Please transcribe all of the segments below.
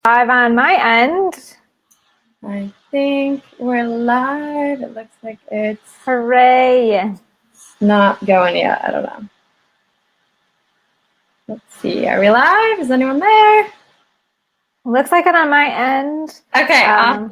Live on my end. I think we're live. It looks like it's Hooray. not going yet. I don't know. Let's see. Are we live? Is anyone there? Looks like it on my end. Okay, awesome.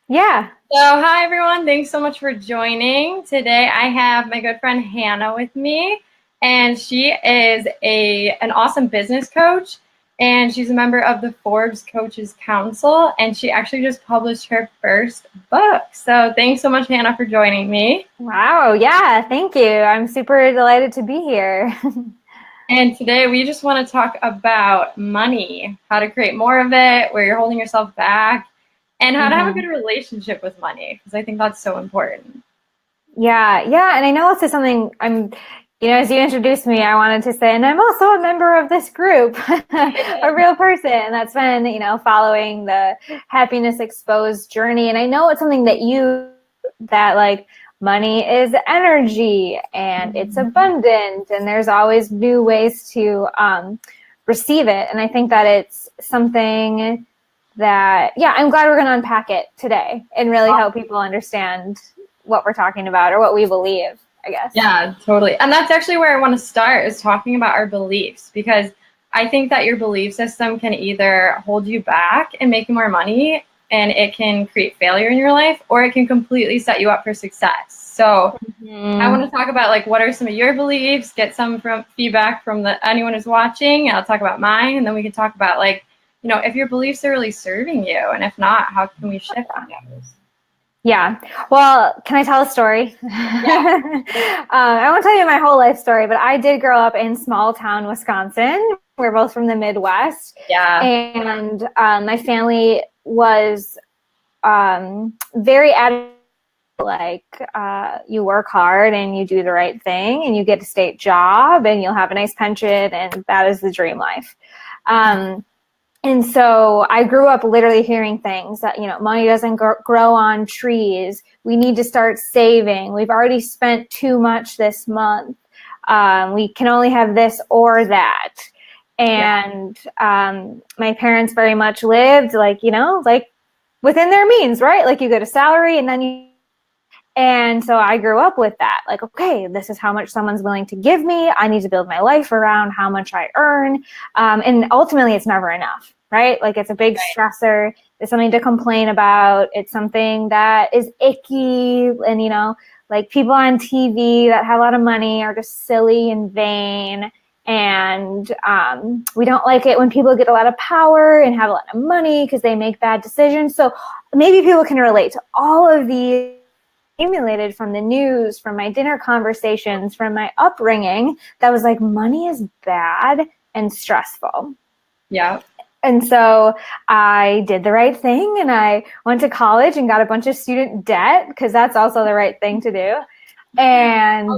Yeah. So, hi everyone. Thanks so much for joining. Today I have my good friend Hannah with me, and she is an awesome business coach, and she's a member of the Forbes Coaches Council, and she actually just published her first book. So, thanks so much, Hannah, for joining me. Wow. Yeah. Thank you. I'm super delighted to be here. And today we just want to talk about money, how to create more of it, where you're holding yourself back, and how to have a good relationship with money, because I think that's so important. Yeah. Yeah. And I know this is something as you introduced me, I wanted to say, and I'm also a member of this group, a real person that's been, following the Happiness Exposed journey. And I know it's something that like, money is energy and it's abundant and there's always new ways to receive it. And I think that it's something that, I'm glad we're going to unpack it today and really help people understand what we're talking about or what we believe, I guess. Yeah, totally. And that's actually where I want to start, is talking about our beliefs, because I think that your belief system can either hold you back and make you more money, and it can create failure in your life, or it can completely set you up for success. So I want to talk about, like, what are some of your beliefs, get some feedback from anyone who's watching. I'll talk about mine, and then we can talk about, like, if your beliefs are really serving you, and if not, how can we shift those? Yeah. Well, can I tell a story? Yeah. I won't tell you my whole life story, but I did grow up in small town Wisconsin. We're both from the Midwest. Yeah. And my family was very adamant, like, you work hard and you do the right thing and you get a state job and you'll have a nice pension, and that is the dream life. And so I grew up literally hearing things that, money doesn't grow on trees. We need to start saving. We've already spent too much this month. We can only have this or that. And my parents very much lived like within their means, right? Like, you get a salary and then and so I grew up with that. Like, okay, this is how much someone's willing to give me. I need to build my life around how much I earn. And ultimately, it's never enough, right? Like, it's a big stressor. It's something to complain about. It's something that is icky. And, like, people on TV that have a lot of money are just silly and vain. And we don't like it when people get a lot of power and have a lot of money because they make bad decisions. So maybe people can relate to all of these accumulated from the news, from my dinner conversations, from my upbringing, that was like, money is bad and stressful. Yeah. And so I did the right thing, and I went to college and got a bunch of student debt, because that's also the right thing to do. And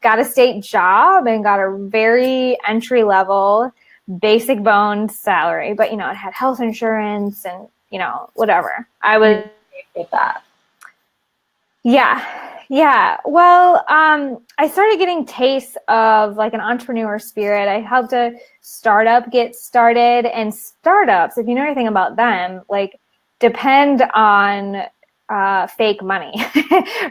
got a state job and got a very entry level, basic boned salary. But, it had health insurance and, whatever. I was with that. Yeah. Well, I started getting tastes of like an entrepreneur spirit. I helped a startup get started, and startups, if you know anything about them, like, depend on fake money,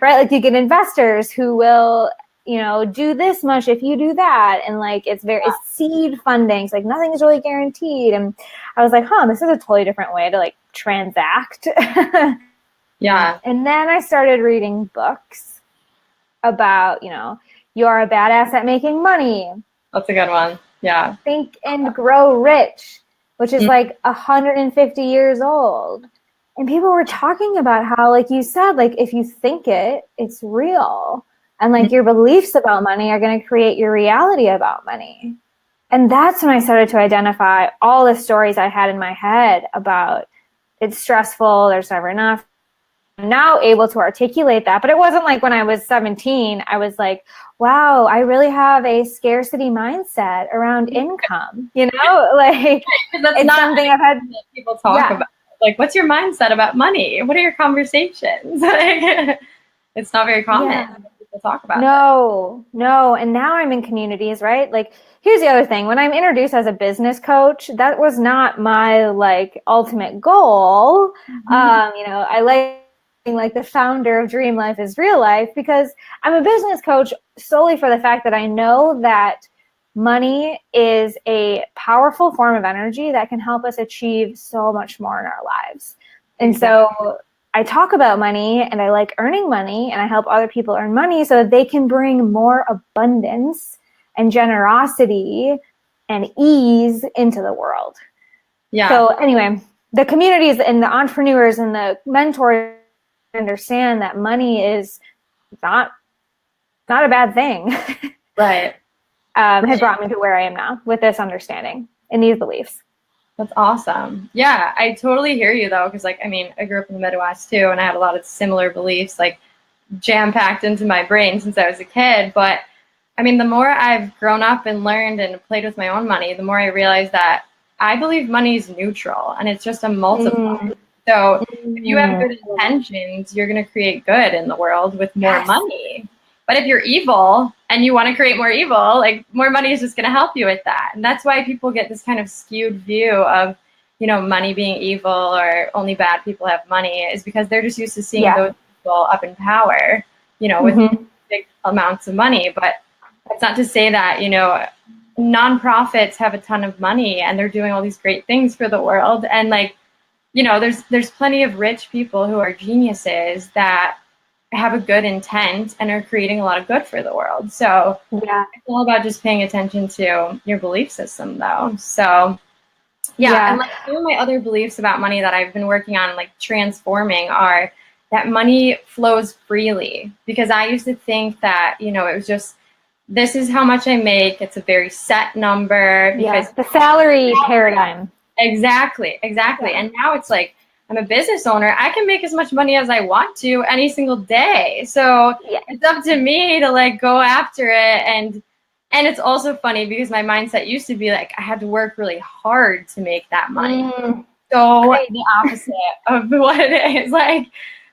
right? Like, you get investors who will, do this much if you do that. And like, it's seed funding. So like, nothing is really guaranteed. And I was like, this is a totally different way to like transact. Yeah. And then I started reading books about, you're a badass at making money. That's a good one. Yeah. Think and Grow Rich, which is like 150 years old. And people were talking about how, like you said, like, if you think it, it's real. And like, your beliefs about money are going to create your reality about money. And that's when I started to identify all the stories I had in my head about it's stressful, there's never enough. I'm now able to articulate that. But it wasn't like when I was 17, I was like, wow, I really have a scarcity mindset around income, like, it's not something I've had people talk about. Like, what's your mindset about money? What are your conversations? It's not very common. People talk about No. And now I'm in communities, right? Like, here's the other thing. When I'm introduced as a business coach, that was not my like ultimate goal. You know, I like the founder of Dream Life is Real Life because I'm a business coach solely for the fact that I know that money is a powerful form of energy that can help us achieve so much more in our lives. And so I talk about money and I like earning money and I help other people earn money so that they can bring more abundance and generosity and ease into the world. Yeah. So anyway, the communities and the entrepreneurs and the mentors understand that money is not a bad thing. Right. Has brought me to where I am now with this understanding and these beliefs. That's awesome. Yeah, I totally hear you though, because like, I mean, I grew up in the Midwest too, and I had a lot of similar beliefs like jam-packed into my brain since I was a kid. But I mean, the more I've grown up and learned and played with my own money, the more I realize that I believe money is neutral and it's just a multiplier. So if you have good intentions, you're going to create good in the world with more money. But if you're evil and you want to create more evil, like more money is just going to help you with that. And that's why people get this kind of skewed view of, you know, money being evil or only bad people have money, is because they're just used to seeing those people up in power, you know, with big amounts of money. But that's not to say that, you know, nonprofits have a ton of money and they're doing all these great things for the world. And like, you know, there's plenty of rich people who are geniuses that have a good intent and are creating a lot of good for the world. So it's all about just paying attention to your belief system though. So and like some of my other beliefs about money that I've been working on like transforming are that money flows freely, because I used to think that, you know, it was just, this is how much I make. It's a very set number because the salary paradigm. Exactly. And now it's like, I'm a business owner. I can make as much money as I want to any single day. So it's up to me to like go after it. And it's also funny because my mindset used to be like, I had to work really hard to make that money. So the opposite of what it is. Like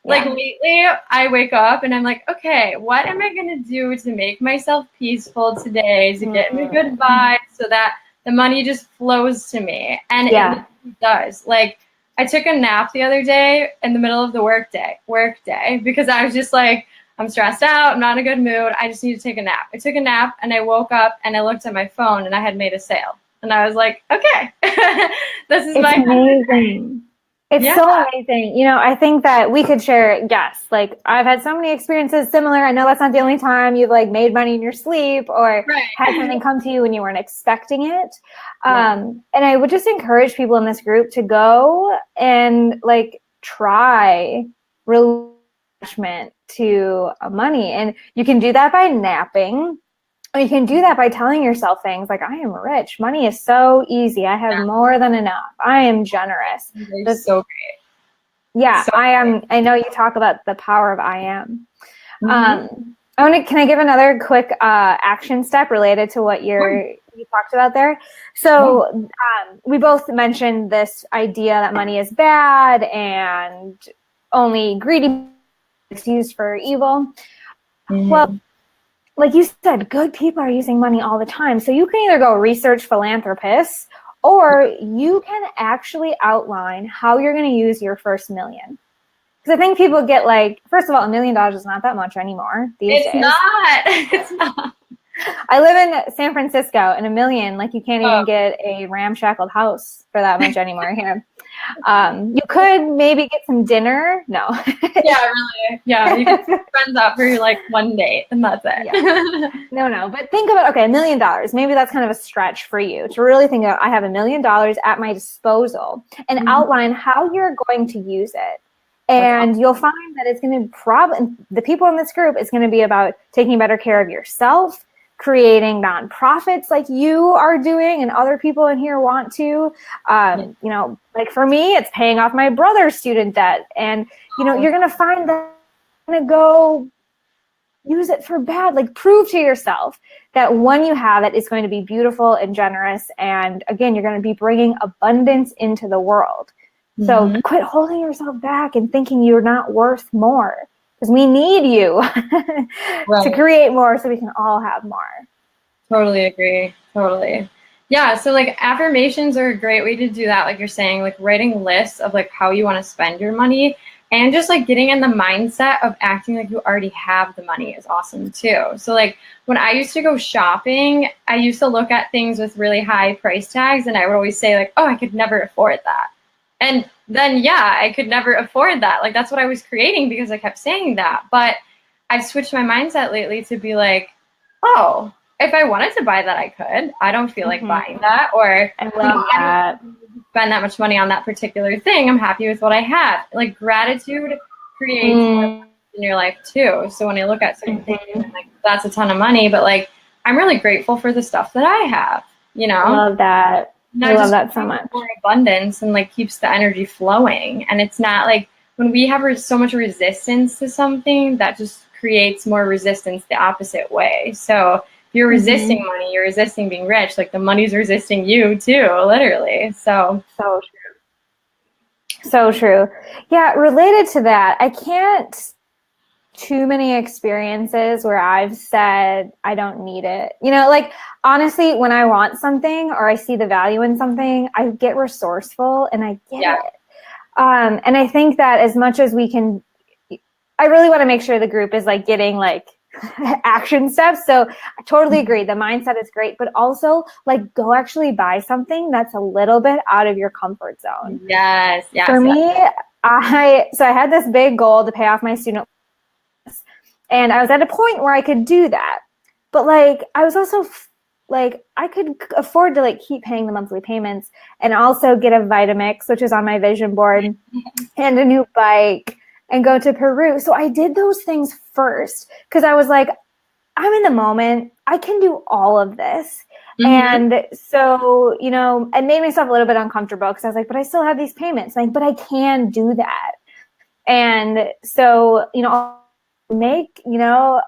lately I wake up and I'm like, okay, what am I going to do to make myself peaceful today, to get me good vibes so that the money just flows to me? And it does. Like, I took a nap the other day in the middle of the work day, because I was just like, I'm stressed out. I'm not in a good mood. I just need to take a nap. I took a nap and I woke up and I looked at my phone and I had made a sale. And I was like, okay, this is amazing. It's so amazing. You know, I think that we could share, like I've had so many experiences similar. I know that's not the only time you've like made money in your sleep or had something come to you when you weren't expecting it. And I would just encourage people in this group to go and like try attachment to money. And you can do that by napping. Or you can do that by telling yourself things like, I am rich. Money is so easy. I have more than enough. I am generous. That's so great. Yeah, so I am. I know you talk about the power of I am. Can I give another quick action step related to what you talked about there? So we both mentioned this idea that money is bad and only greedy is used for evil. Well, like you said, good people are using money all the time. So you can either go research philanthropists or you can actually outline how you're going to use your first $1 million. Because I think people get like, first of all, $1 million is not that much anymore these days. It's not. I live in San Francisco, and $1 million, like you can't even get a ramshackled house for that much anymore here. You could maybe get some dinner. No. Really. Yeah, you can friends out for like one date, and that's it. No. But think about, $1 million. Maybe that's kind of a stretch for you to really think about, I have $1 million at my disposal, and outline how you're going to use it. And you'll find that it's going to the people in this group, it's going to be about taking better care of yourself, creating nonprofits like you are doing and other people in here want to. You know, like for me, it's paying off my brother's student debt. And, you know, you're going to find that you're going to go use it for bad. Like prove to yourself that when you have it, it's going to be beautiful and generous. And again, you're going to be bringing abundance into the world. So quit holding yourself back and thinking you're not worth more, because we need you to create more so we can all have more. Totally agree. Totally. Yeah. So like affirmations are a great way to do that. Like you're saying, like writing lists of like how you want to spend your money and just like getting in the mindset of acting like you already have the money is awesome too. So like when I used to go shopping, I used to look at things with really high price tags and I would always say like, oh, I could never afford that. And then, yeah, I could never afford that. Like that's what I was creating because I kept saying that. But I've switched my mindset lately to be like, oh, if I wanted to buy that, I could. I don't feel like buying that, or I love that. I don't spend that much money on that particular thing. I'm happy with what I have. Like gratitude creates more in your life too. So when I look at certain things, I'm like, that's a ton of money, but like I'm really grateful for the stuff that I have. You know, I love that. I love that so much. More abundance and like keeps the energy flowing. And it's not like when we have so much resistance to something, that just creates more resistance the opposite way. So you're resisting money, you're resisting being rich, like the money's resisting you too, literally. So true. So true. Yeah, related to that, I can't too many experiences where I've said I don't need it. You know, like honestly, when I want something or I see the value in something, I get resourceful and I get it. And I think that as much as we can, I really want to make sure the group is like getting like action steps. So I totally agree. The mindset is great, but also like go actually buy something that's a little bit out of your comfort zone. Yes. For me, I had this big goal to pay off my student loans, and I was at a point where I could do that. But like I was also like I could afford to like keep paying the monthly payments and also get a Vitamix, which is on my vision board, and a new bike, and go to Peru. So I did those things first because I was like, I'm in the moment. I can do all of this. And so, you know, it made myself a little bit uncomfortable because I was like, but I still have these payments. Like, but I can do that. And so, you know, make, you know,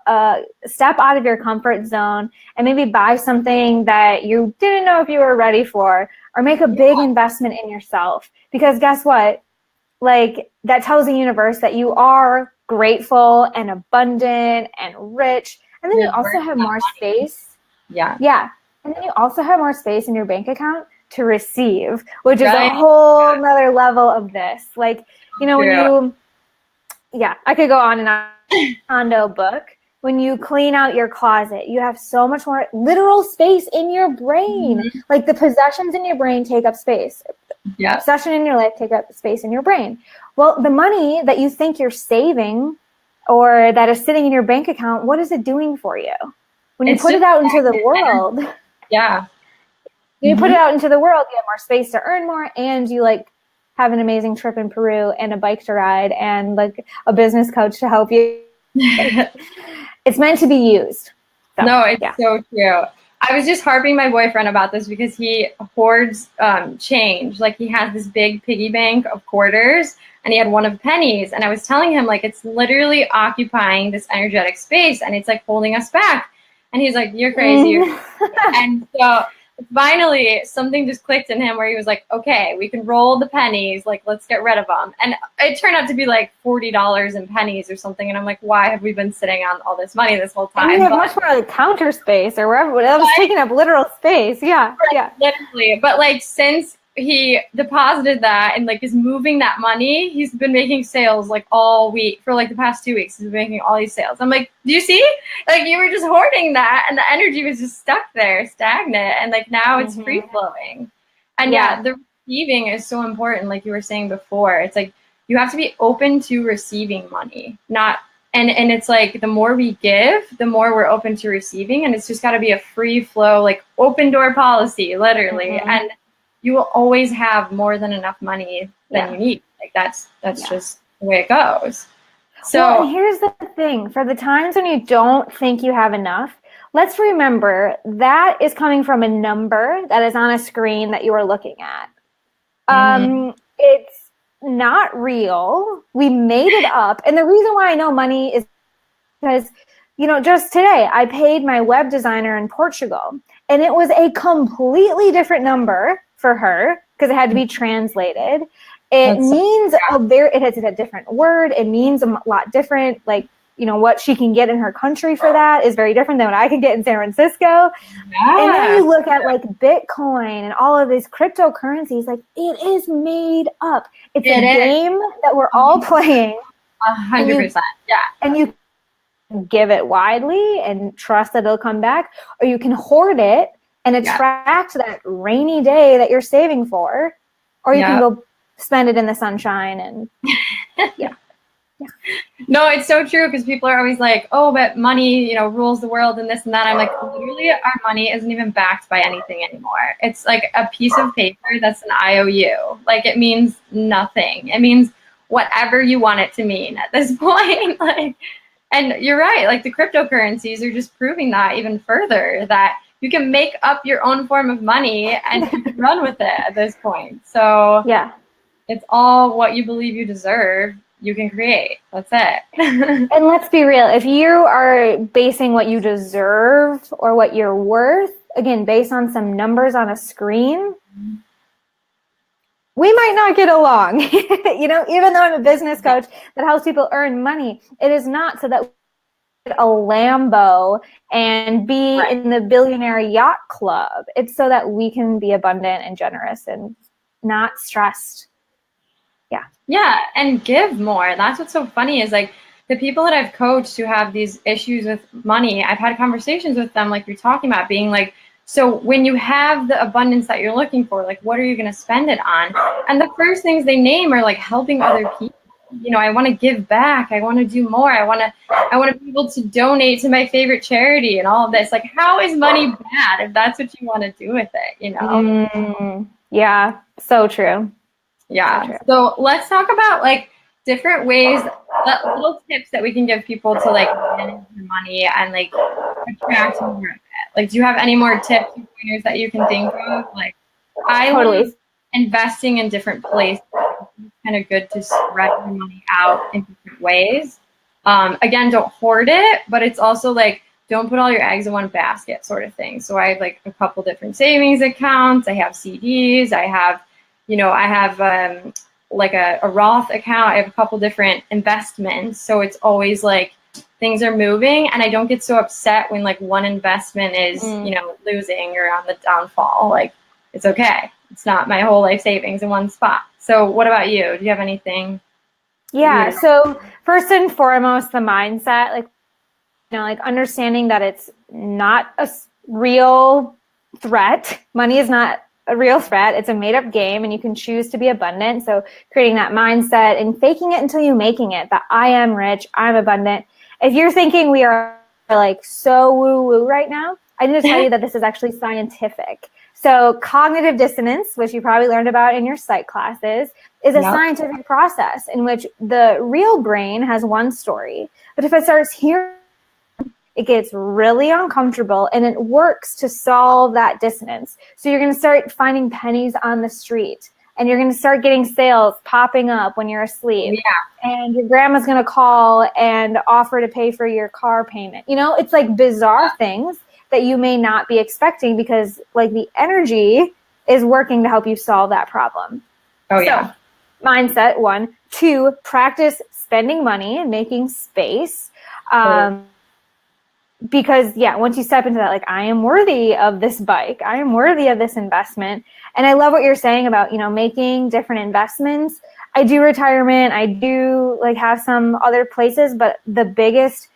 step out of your comfort zone and maybe buy something that you didn't know if you were ready for, or make a big investment in yourself. Because guess what? Like that tells the universe that you are grateful and abundant and rich. And then you also have more space. Yeah. And then you also have more space in your bank account to receive, which is a whole nother level of this. Like, you know, when you, I could go on and on. Condo book. When you clean out your closet, you have so much more literal space in your brain. Like the possessions in your brain take up space. Possession in your life take up space in your brain. Well, the money that you think you're saving or that is sitting in your bank account, what is it doing for you? When you put it out into the world, when you put it out into the world, you have more space to earn more, and you like have an amazing trip in Peru and a bike to ride and like a business coach to help you. It's meant to be used. So, no, it's so true. I was just harping my boyfriend about this because he hoards change. Like he has this big piggy bank of quarters and he had one of pennies. And I was telling him like, it's literally occupying this energetic space and it's like holding us back. And he's like, you're crazy. And so finally something just clicked in him where he was like, okay, we can roll the pennies. Like, let's get rid of them. And it turned out to be like $40 in pennies or something. And I'm like, why have we been sitting on all this money this whole time? And you have much more like counter space or wherever. That was taking up literal space. Yeah. Literally. But like, since he deposited that and like is moving that money, he's been making sales like all week for like the past 2 weeks. He's been making all these sales. I'm like, do you see? Like you were just hoarding that and the energy was just stuck there, stagnant. And like now it's free flowing. And the receiving is so important. Like you were saying before, it's like you have to be open to receiving money, not and it's like the more we give, the more we're open to receiving. And it's just got to be a free flow, like open door policy, literally. And you will always have more than enough money than you need. Like that's just the way it goes. So well, here's the thing. For the times when you don't think you have enough, let's remember that is coming from a number that is on a screen that you are looking at. It's not real. We made it up. And the reason why I know money is because, you know, just today I paid my web designer in Portugal and it was a completely different number for her because it had to be translated. It means it has a different word. It means a lot different. Like you know, what she can get in her country for that is very different than what I can get in San Francisco. Yeah. And then you look at like Bitcoin and all of these cryptocurrencies, like it is made up. It's a game that we're all playing. 100%. Yeah. And you give it widely and trust that it'll come back, or you can hoard it and attract that rainy day that you're saving for, or you can go spend it in the sunshine and No, it's so true, because people are always like, oh, but money, you know, rules the world and this and that. I'm like, literally, our money isn't even backed by anything anymore. It's like a piece of paper that's an IOU. Like, it means nothing. It means whatever you want it to mean at this point. Like, and you're right. Like, the cryptocurrencies are just proving that even further, that you can make up your own form of money and you can run with it at this point. So yeah, it's all what you believe you deserve. You can create. That's it. And let's be real. If you are basing what you deserve or what you're worth, again, based on some numbers on a screen, we might not get along. You know, even though I'm a business coach that helps people earn money, it is not so that we get a Lambo and be in the billionaire yacht club. It's so that we can be abundant and generous and not stressed. Yeah, and give more. That's what's so funny is like the people that I've coached who have these issues with money, I've had conversations with them like you're talking about, being like, so when you have the abundance that you're looking for, like what are you going to spend it on? And the first things they name are like helping other people. You know, I want to give back. I want to do more. I want to be able to donate to my favorite charity and all of this. Like, how is money bad if that's what you want to do with it, you know? Yeah, so true. Yeah. So let's talk about like different ways, little tips that we can give people to like manage their money and like attract more of it. Like, do you have any more tips or pointers that you can think of? Like, I love investing in different places. It's kind of good to spread your money out in different ways. Again, don't hoard it, but it's also like, don't put all your eggs in one basket sort of thing. So I have like a couple different savings accounts. I have CDs. I have like a Roth account. I have a couple different investments. So it's always like things are moving, and I don't get so upset when like one investment is, you know, losing or on the downfall. Like, it's okay. It's not my whole life savings in one spot. So what about you? Do you have anything? Yeah. So first and foremost, the mindset, like, you know, like understanding that it's not a real threat. Money is not a real threat. It's a made-up game, and you can choose to be abundant. So creating that mindset and faking it until you're making it, that I am rich, I'm abundant. If you're thinking we are like so woo-woo right now, I need to tell you that this is actually scientific. So cognitive dissonance, which you probably learned about in your psych classes, is a scientific process in which the real brain has one story. But if it starts hearing, it gets really uncomfortable, and it works to solve that dissonance. So you're going to start finding pennies on the street, and you're going to start getting sales popping up when you're asleep. Yeah. And your grandma's going to call and offer to pay for your car payment. You know, it's like bizarre things that you may not be expecting, because like the energy is working to help you solve that problem. Oh, yeah. So, mindset, 1. 2, practice spending money and making space. Because once you step into that, like, I am worthy of this bike, I am worthy of this investment. And I love what you're saying about, you know, making different investments. I do retirement, I do like have some other places, but the biggest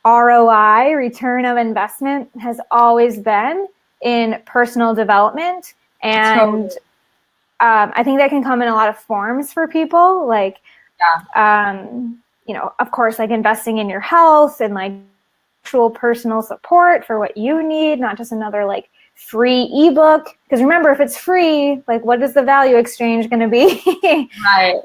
ROI, return of investment, has always been in personal development. And I think that can come in a lot of forms for people. Like, you know, of course, like investing in your health and like actual personal support for what you need, not just another like free ebook. Because remember, if it's free, like, what is the value exchange going to be? Right.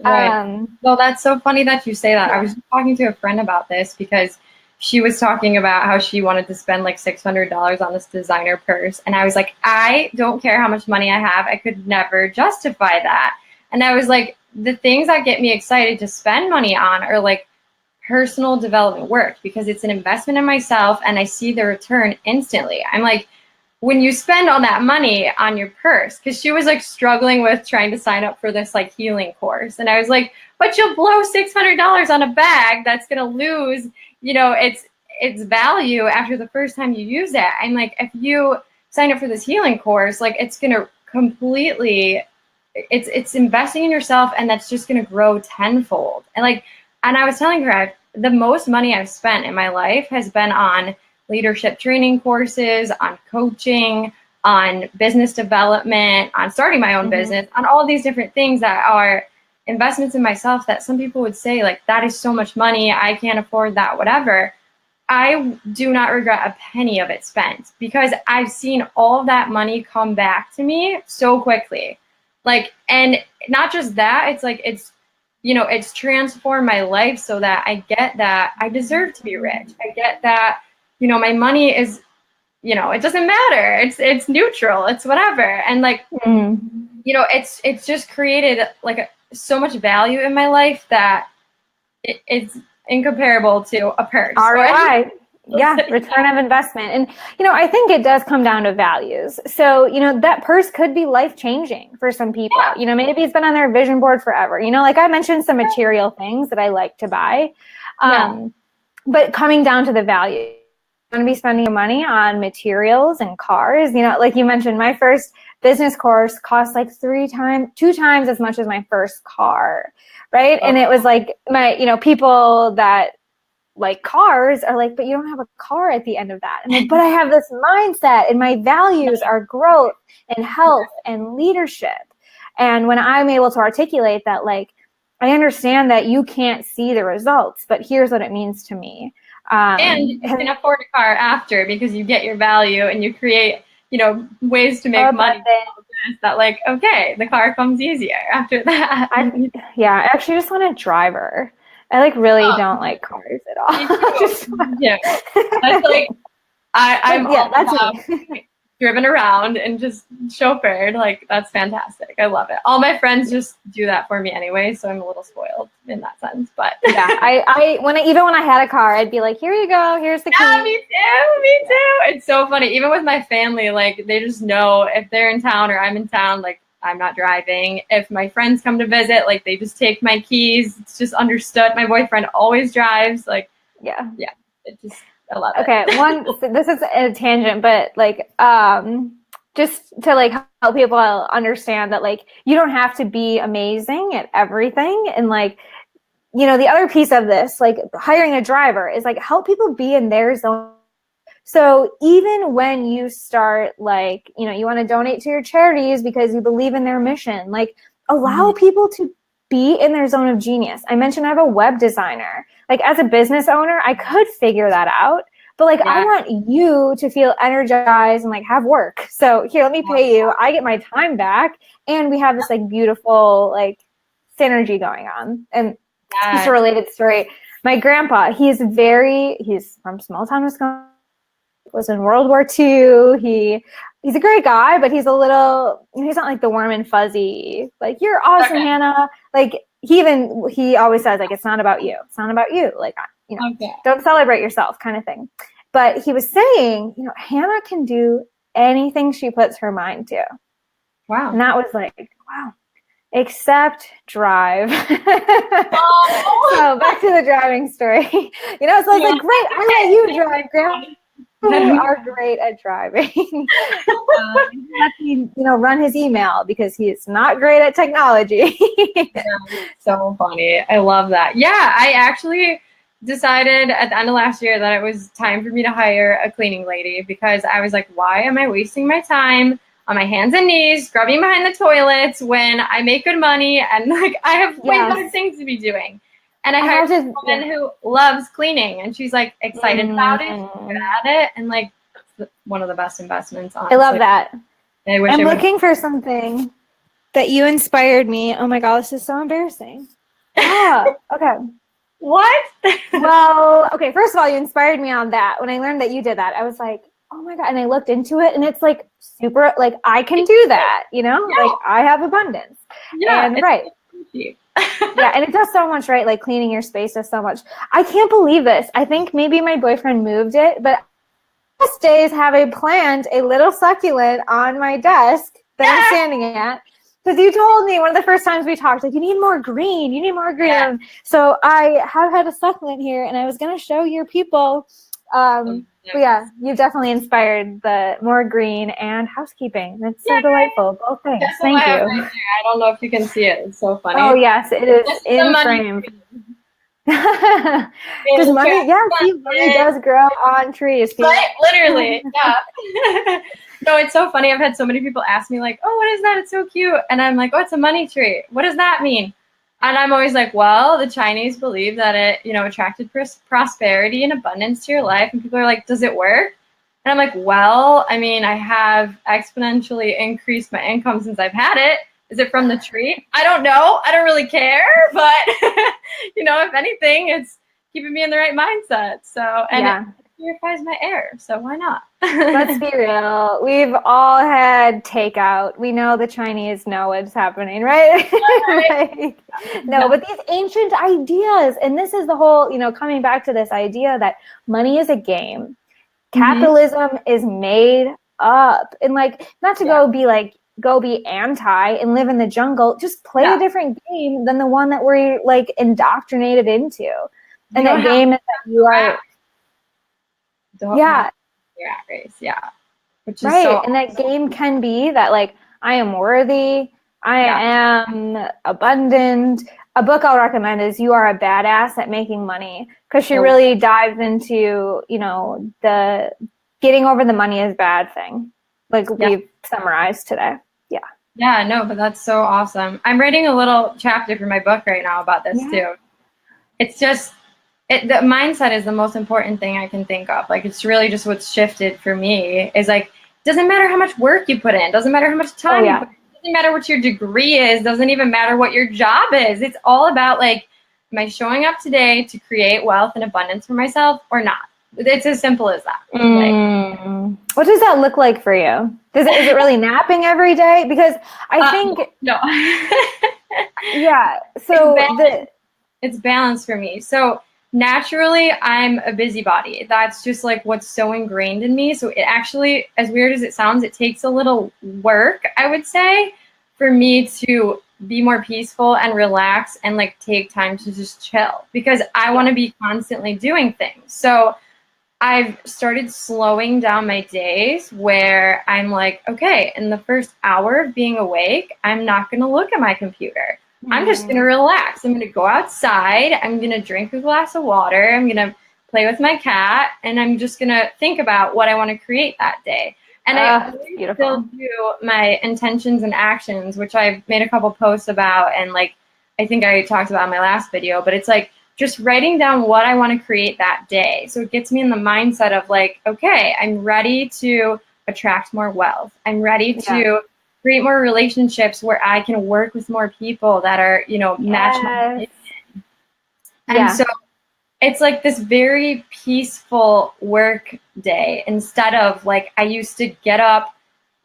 Well, that's so funny that you say that. I was just talking to a friend about this, because she was talking about how she wanted to spend like $600 on this designer purse. And I was like, I don't care how much money I have. I could never justify that. And I was like, the things that get me excited to spend money on are like personal development work, because it's an investment in myself and I see the return instantly. I'm like, when you spend all that money on your purse, because she was like struggling with trying to sign up for this like healing course. And I was like, but you'll blow $600 on a bag that's going to lose it's value after the first time you use it. And like, if you sign up for this healing course, like it's going to completely, it's investing in yourself, and that's just going to grow tenfold. And I was telling her, the most money I've spent in my life has been on leadership training courses, on coaching, on business development, on starting my own business, on all these different things that are investments in myself that some people would say, like, that is so much money, I can't afford that, whatever. I do not regret a penny of it spent, because I've seen all that money come back to me so quickly. Like, and not just that, it's like, it's transformed my life so that I get that I deserve to be rich. I get that, my money is, it doesn't matter. It's neutral. It's whatever. And like, it's just created like so much value in my life that it's incomparable to a purse. ROI. Yeah, return of investment. And, I think it does come down to values. So, that purse could be life-changing for some people. Yeah. Maybe it's been on their vision board forever. Like I mentioned some material things that I like to buy. But coming down to the value, you want to be spending your money on materials and cars. Like you mentioned, my first business course cost like 2 times as much as my first car, right? And it was like people that like cars are like, but you don't have a car at the end of that. And like, but I have this mindset, and my values are growth and health and leadership. And when I'm able to articulate that, like, I understand that you can't see the results, but here's what it means to me. And you can afford a car after, because you get your value and you create, ways to make money. That like, okay, the car comes easier after that. I actually just want a driver. I like really don't like cars at all. Yeah, that's like I'm driven around and just chauffeured. Like, that's fantastic. I love it. All my friends just do that for me anyway, so I'm a little spoiled in that sense. But yeah, when I had a car, I'd be like, here you go, here's the key. Yeah, me too. It's so funny. Even with my family, like, they just know if they're in town or I'm in town, like, I'm not driving. If my friends come to visit, like, they just take my keys. It's just understood. My boyfriend always drives. Like, yeah. It just, I love it. Okay, this is a tangent, but like, just to like help people understand that like you don't have to be amazing at everything, and like, the other piece of this, like hiring a driver, is like help people be in their zone. So even when you start, like, you want to donate to your charities because you believe in their mission, like allow people to be in their zone of genius. I mentioned I have a web designer. Like, as a business owner, I could figure that out, but like, I want you to feel energized and like have work. So here, let me pay you. I get my time back, and we have this like beautiful like synergy going on. And just a related story. My grandpa, he's from small town Wisconsin. Was in World War II. He's a great guy, but he's not like the warm and fuzzy, like, you're awesome, Hannah. Like, he always says, like, it's not about you. It's not about you. Like, don't celebrate yourself, kind of thing. But he was saying, Hannah can do anything she puts her mind to. Wow. And that was like, wow. Except drive. So back to the driving story. So I was like, great, I let you drive, Grandma. You are great at driving. Run his email because he's not great at technology. So funny. I love that. Yeah, I actually decided at the end of last year that it was time for me to hire a cleaning lady, because I was like, why am I wasting my time on my hands and knees scrubbing behind the toilets when I make good money and like I have way better things to be doing? And I hired a woman who loves cleaning, and she's like excited about it, good at it, and like one of the best investments. Honestly. I love that. I'm looking for something that you inspired me. Oh my God, this is so embarrassing. Okay. What? Well, okay. First of all, you inspired me on that. When I learned that you did that, I was like, oh my God. And I looked into it, and it's like super, like, I can do that, like I have abundance. Yeah. And right. Yeah, and it does so much, right? Like, cleaning your space does so much. I can't believe this. I think maybe my boyfriend moved it, but most days have a little succulent on my desk that I'm standing at. Because you told me one of the first times we talked, like, you need more green. You need more green. Yeah. So I have had a succulent here, and I was going to show your people. But yeah, you definitely inspired the more green and housekeeping. It's so delightful. Both things. That's Thank you. Right there. I don't know if you can see it. It's so funny. Oh, yes, it is in frame. Because money, money does grow on trees. Right? Literally, yeah. No, it's so funny. I've had so many people ask me like, oh, what is that? It's so cute. And I'm like, oh, it's a money tree. What does that mean? And I'm always like, well, the Chinese believe that it, attracted prosperity and abundance to your life. And people are like, does it work? And I'm like, well, I mean, I have exponentially increased my income since I've had it. Is it from the tree? I don't know. I don't really care. But, if anything, it's keeping me in the right mindset. So, and it purifies my air. So why not? Let's be real. We've all had takeout. We know the Chinese know what's happening, right? Right. No, but these ancient ideas, and this is the whole, coming back to this idea that money is a game. Capitalism is made up. And like, not to go be anti and live in the jungle, just play a different game than the one that we're like indoctrinated into. And that game is that you are race, which is right. And that game can be that like I am worthy, I am abundant. A book I'll recommend is You Are a Badass at Making Money, because she really dives into, the getting over the money is bad thing, like we've summarized today. Yeah, no, but that's so awesome. I'm writing a little chapter for my book right now about this too. It's just, the mindset is the most important thing I can think of. Like, it's really just what's shifted for me is like, doesn't matter how much work you put in, doesn't matter how much time you put in, doesn't matter what your degree is, doesn't even matter what your job is. It's all about like, am I showing up today to create wealth and abundance for myself or not? It's as simple as that. What does that look like for you? Is it really napping every day? Because I think no. So it's balance for me. So naturally, I'm a busybody. That's just like what's so ingrained in me. So it actually, as weird as it sounds, it takes a little work, I would say, for me to be more peaceful and relax and like take time to just chill, because I want to be constantly doing things. So I've started slowing down my days where I'm like, okay, in the first hour of being awake, I'm not going to look at my computer. I'm just going to relax. I'm going to go outside. I'm going to drink a glass of water. I'm going to play with my cat. And I'm just going to think about what I want to create that day. And I still do my intentions and actions, which I've made a couple posts about. And like, I think I talked about in my last video, but it's like, just writing down what I want to create that day. So it gets me in the mindset of like, okay, I'm ready to attract more wealth. I'm ready to create more relationships where I can work with more people that are, match my vision. And so it's like this very peaceful work day, instead of like, I used to get up,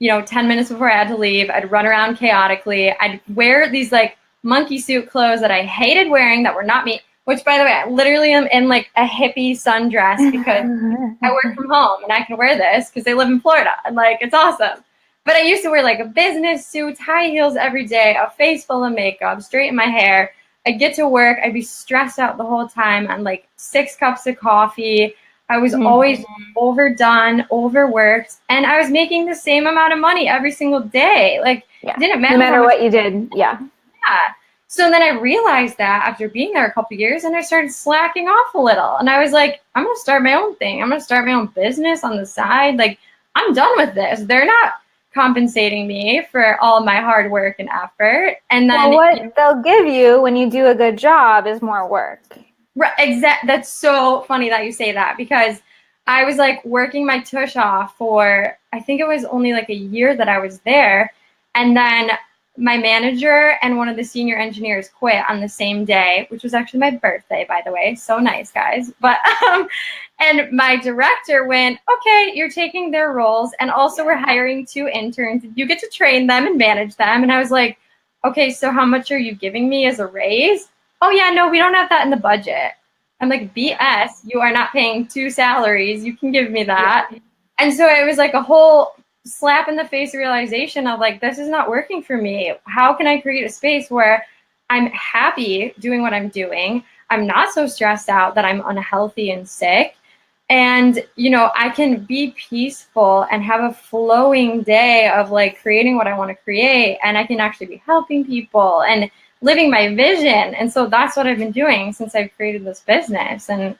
10 minutes before I had to leave. I'd run around chaotically. I'd wear these like monkey suit clothes that I hated wearing that were not me. Which, by the way, I literally am in like a hippie sundress because I work from home and I can wear this because I live in Florida and like it's awesome. But I used to wear like a business suit, high heels every day, a face full of makeup, straighten my hair. I'd get to work, I'd be stressed out the whole time on like 6 cups of coffee. I was always overdone, overworked, and I was making the same amount of money every single day. Like, it didn't matter. No matter what you did. Yeah. So then I realized that after being there a couple of years, and I started slacking off a little. And I was like, I'm going to start my own thing. I'm going to start my own business on the side. Like, I'm done with this. They're not compensating me for all of my hard work and effort. And then what they'll give you when you do a good job is more work. Right, that's so funny that you say that, because I was like working my tush off for, I think it was only like a year that I was there. And then my manager and one of the senior engineers quit on the same day, which was actually my birthday, by the way. So nice, guys. But and my director went, okay, you're taking their roles, and also we're hiring 2 interns. You get to train them and manage them. And I was like, okay, so how much are you giving me as a raise? Oh yeah, no, we don't have that in the budget. I'm like, BS, you are not paying 2 salaries. You can give me that. And so it was like a whole slap in the face realization of like, this is not working for me. How can I create a space where I'm happy doing what I'm doing? I'm not so stressed out that I'm unhealthy and sick. And, you know, I can be peaceful and have a flowing day of like creating what I want to create. And I can actually be helping people and living my vision. And so that's what I've been doing since I've created this business. And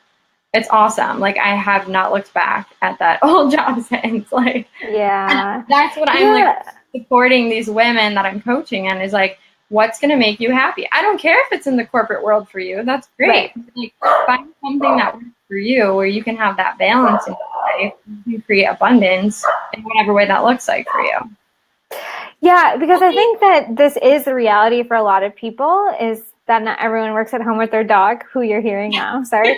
it's awesome. Like, I have not looked back at that old job since. Like, Yeah. that's what I'm like supporting these women that I'm coaching in is like, what's going to make you happy? I don't care if it's in the corporate world for you. That's great. Right. Like, find something that works for you where you can have that balance in your life. You can create abundance in whatever way that looks like for you. Yeah, because I think that this is the reality for a lot of people is that not everyone works at home with their dog, who you're hearing now. Sorry.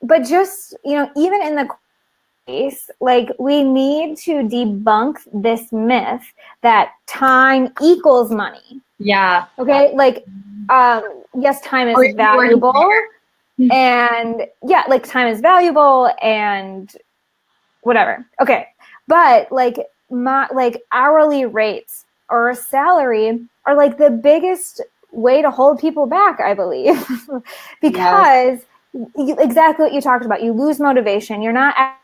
But just, you know, even in the case, like we need to debunk this myth that time equals money. Yeah. Okay. Like, yes, time is valuable. And yeah, like time is valuable and whatever. Okay. But like hourly rates or a salary are like the biggest way to hold people back, I believe, because exactly what you talked about, you lose motivation. You're not at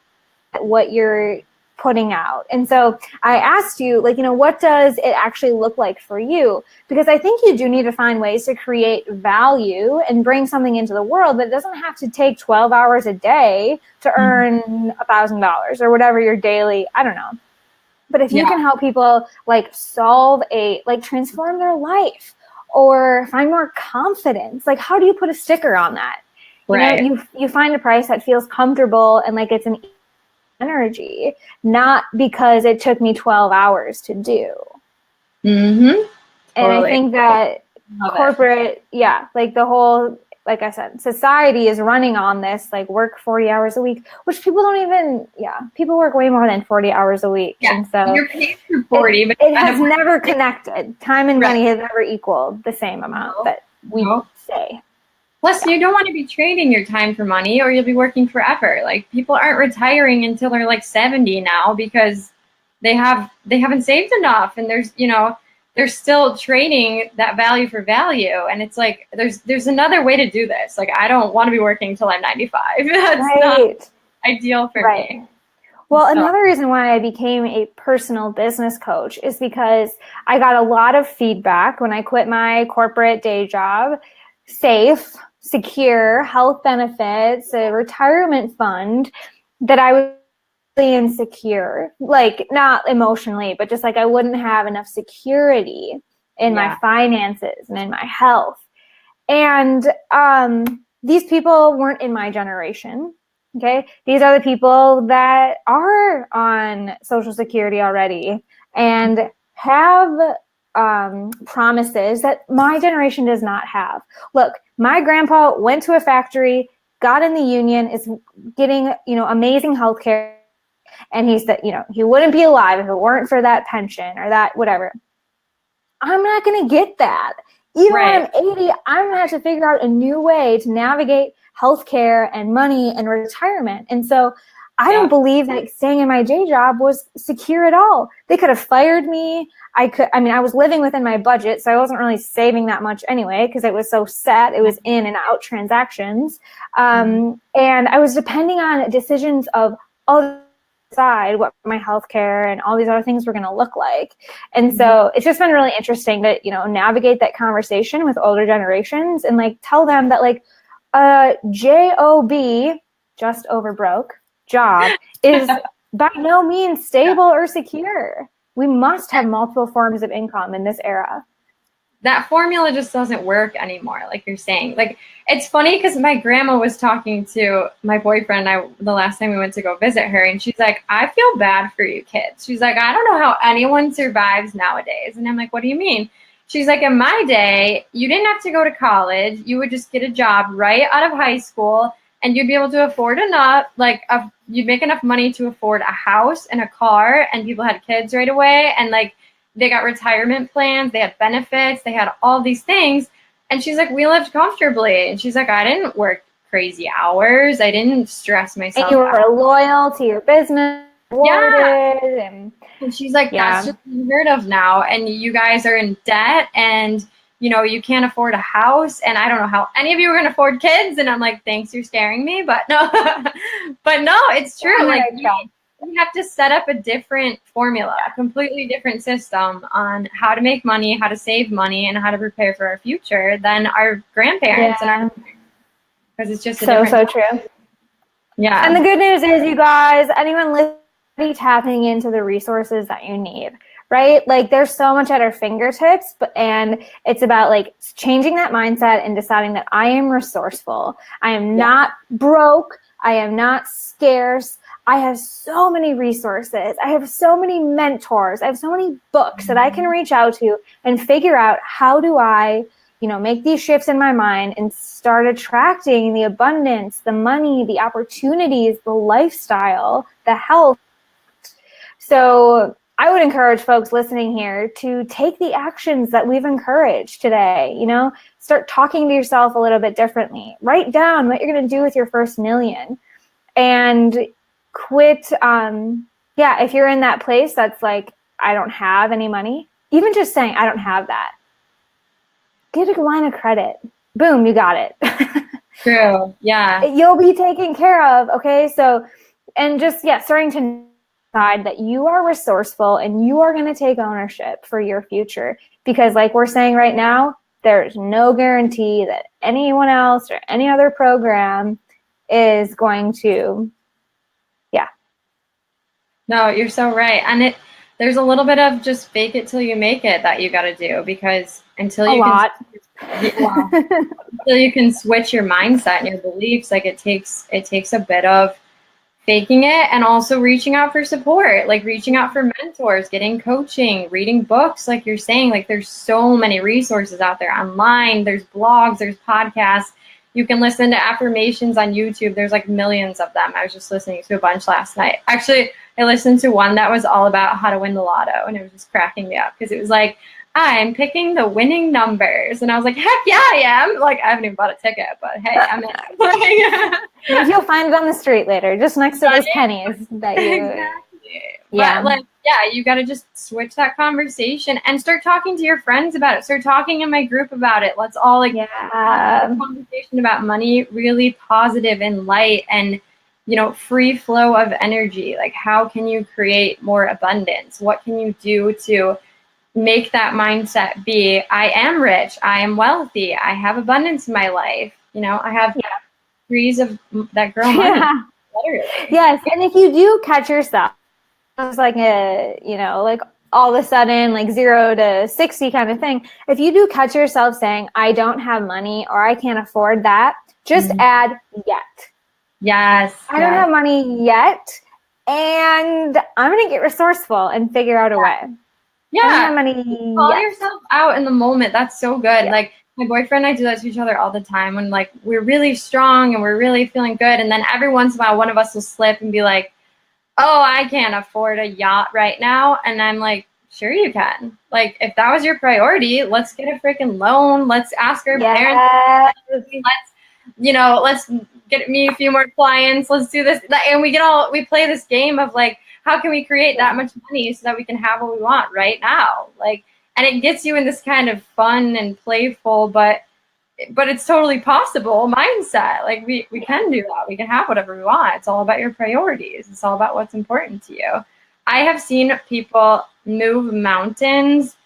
what you're putting out. And so I asked you, like, you know, what does it actually look like for you? Because I think you do need to find ways to create value and bring something into the world, but it doesn't have to take 12 hours a day to earn $1,000 or whatever your daily, I don't know. But if you can help people like transform their life or find more confidence, like how do you put a sticker on that? Right. You know, you find a price that feels comfortable and like it's an energy, not because it took me 12 hours to do. Mm-hmm. And I think that corporate, like the whole, like I said, society is running on this, like work 40 hours a week, which people don't even, people work way more than 40 hours a week. Yeah. And so you're paid for 40, but it has never connected. Time and money has never equaled the same amount that we say. Plus, you don't want to be trading your time for money or you'll be working forever. Like, people aren't retiring until they're like 70 now because they haven't saved enough, and they're still trading that value for value. And it's like there's another way to do this. Like, I don't want to be working until I'm 95. That's not ideal for me. Well, another reason why I became a personal business coach is because I got a lot of feedback when I quit my corporate day job. Safe, secure, health benefits, a retirement fund, that I was really insecure, like not emotionally, but just like I wouldn't have enough security in my finances and in my health. And these people weren't in my generation. Okay. These are the people that are on Social Security already and have promises that my generation does not have. Look, my grandpa went to a factory, got in the union, is getting, amazing health care. And he said, he wouldn't be alive if it weren't for that pension or that whatever. I'm not going to get that. Even when I'm 80, I'm going to have to figure out a new way to navigate healthcare and money and retirement. And so I don't believe that staying in my day job was secure at all. They could have fired me. I was living within my budget, so I wasn't really saving that much anyway because it was so set. It was in and out transactions. And I was depending on decisions of other decide what my healthcare and all these other things were going to look like. And so it's just been really interesting to, navigate that conversation with older generations and like tell them that like JOB, just over broke, job is by no means stable or secure. We must have multiple forms of income in this era. That formula just doesn't work anymore, like you're saying. Like, it's funny because my grandma was talking to my boyfriend the last time we went to go visit her, and she's like, I feel bad for you kids. She's like, I don't know how anyone survives nowadays. And I'm like, what do you mean? She's like, in my day, you didn't have to go to college. You would just get a job right out of high school, and you'd be able to afford enough, you'd make enough money to afford a house and a car, and people had kids right away, and like, they got retirement plans, they had benefits, they had all these things. And she's like, we lived comfortably. And she's like, I didn't work crazy hours. I didn't stress myself out. And you were loyal to your business. Yeah. rewarded. And she's like, that's Yeah. just unheard of now. And you guys are in debt and, you know, you can't afford a house. And I don't know how any of you are going to afford kids. And I'm like, thanks, you're scaring me. But no, but no, it's true. Like, we have to set up a different formula, a completely different system on how to make money, how to save money, and how to prepare for our future than our grandparents and our, because it's just a so true. Yeah. And the good news is, you guys, anyone listening, tapping into the resources that you need, right? Like, there's so much at our fingertips, and it's about like changing that mindset and deciding that I am resourceful. I am not broke. I am not scarce. I have so many resources. I have so many mentors. I have so many books that I can reach out to and figure out how do I, you know, make these shifts in my mind and start attracting the abundance, the money, the opportunities, the lifestyle, the health. So I would encourage folks listening here to take the actions that we've encouraged today. You know, start talking to yourself a little bit differently. Write down what you're going to do with your first million, and quit. If you're in that place that's like, I don't have any money, even just saying I don't have that, get a line of credit. Boom, you got it. True. Yeah. You'll be taken care of. Okay. So, and just, starting to decide that you are resourceful and you are going to take ownership for your future. Because like we're saying right now, there's no guarantee that anyone else or any other program is going to, No, you're so right. And there's a little bit of just fake it till you make it that you got to do, because until you can switch your mindset and your beliefs, like it takes a bit of faking it and also reaching out for support, like reaching out for mentors, getting coaching, reading books, like you're saying. Like, there's so many resources out there online. There's blogs, there's podcasts. You can listen to affirmations on YouTube. There's like millions of them. I was just listening to a bunch last night. Actually, I listened to one that was all about how to win the lotto, and it was just cracking me up because it was like, I'm picking the winning numbers. And I was like, heck yeah, I am. Like, I haven't even bought a ticket, but hey, I'm in. Maybe you'll find it on the street later, just next to those pennies that you. Exactly. But you got to just switch that conversation and start talking to your friends about it. Start talking in my group about it. Let's all have a conversation about money, really positive and light and, you know, free flow of energy. Like, how can you create more abundance? What can you do to make that mindset be, I am rich, I am wealthy, I have abundance in my life. You know, I have trees that grow money. Literally. Yes, and if you do catch yourself, it's like like all of a sudden, like 0 to 60 kind of thing. If you do catch yourself saying, I don't have money or I can't afford that, just add yet. Yes. I don't have money yet, and I'm going to get resourceful and figure out a way. Yeah. I don't have money Call yet. yourself out in the moment. That's so good. Yeah. Like, my boyfriend and I do that to each other all the time when, like, we're really strong and we're really feeling good. And then every once in a while, one of us will slip and be like, oh, I can't afford a yacht right now. And I'm like, sure you can. Like, if that was your priority, let's get a freaking loan. Let's ask our parents. Let's get me a few more clients. Let's do this. And we play this game of like, how can we create that much money so that we can have what we want right now? Like, and it gets you in this kind of fun and playful, but it's totally possible mindset. Like, we can do that. We can have whatever we want. It's all about your priorities. It's all about what's important to you. I have seen people move mountains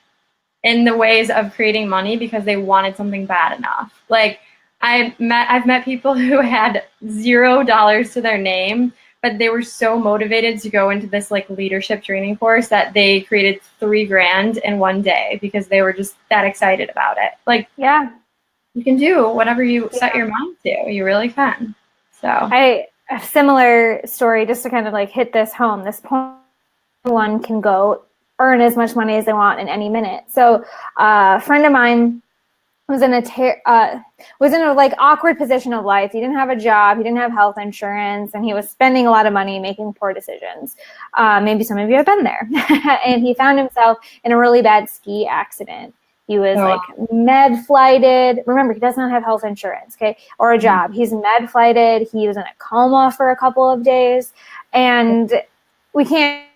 in the ways of creating money because they wanted something bad enough. Like, I've met people who had $0 to their name, but they were so motivated to go into this like leadership training course that they created $3,000 in one day because they were just that excited about it. Like, you can do whatever you set your mind to. You really can. So a similar story, just to kind of like hit this home. This point, one can go earn as much money as they want in any minute. So a friend of mine was in a like awkward position of life. He didn't have a job, he didn't have health insurance, and he was spending a lot of money making poor decisions. Maybe some of you have been there. And he found himself in a really bad ski accident. He was like med flighted. Remember, he does not have health insurance, okay, or a job. He's med flighted. He was in a coma for a couple of days. And we can't,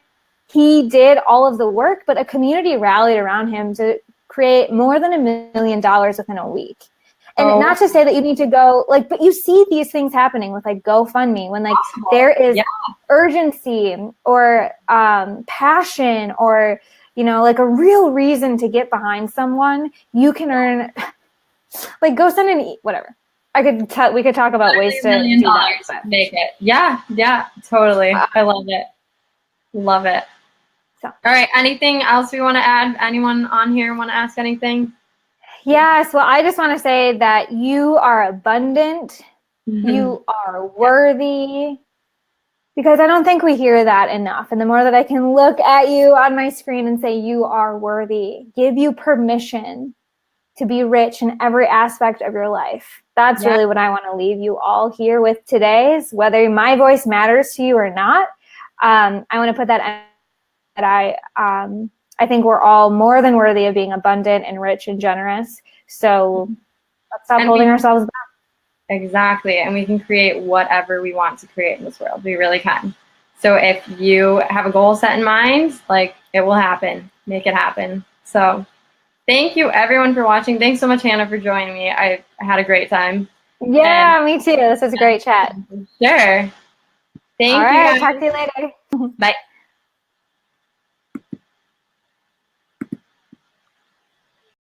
he did all of the work, but a community rallied around him to create more than $1 million within a week. And not to say that you need to go like, but you see these things happening with like GoFundMe when like there is urgency or passion or, you know, like a real reason to get behind someone, you can earn, like go send an, whatever. We could talk about ways to do that. Make it. Yeah, totally. I love it. Love it. So. All right. Anything else we want to add? Anyone on here want to ask anything? Yes. Well, I just want to say that you are abundant. You are worthy. Because I don't think we hear that enough. And the more that I can look at you on my screen and say you are worthy, give you permission to be rich in every aspect of your life. That's really what I want to leave you all here with today, is whether my voice matters to you or not. I want to put that I think we're all more than worthy of being abundant and rich and generous. So let's stop holding ourselves back. Exactly. And we can create whatever we want to create in this world. We really can. So if you have a goal set in mind, like it will happen. Make it happen. So thank you everyone for watching. Thanks so much, Hannah, for joining me. I had a great time. Yeah, me too. This was a great chat. Sure. Thank you. All right. Talk to you later. Bye.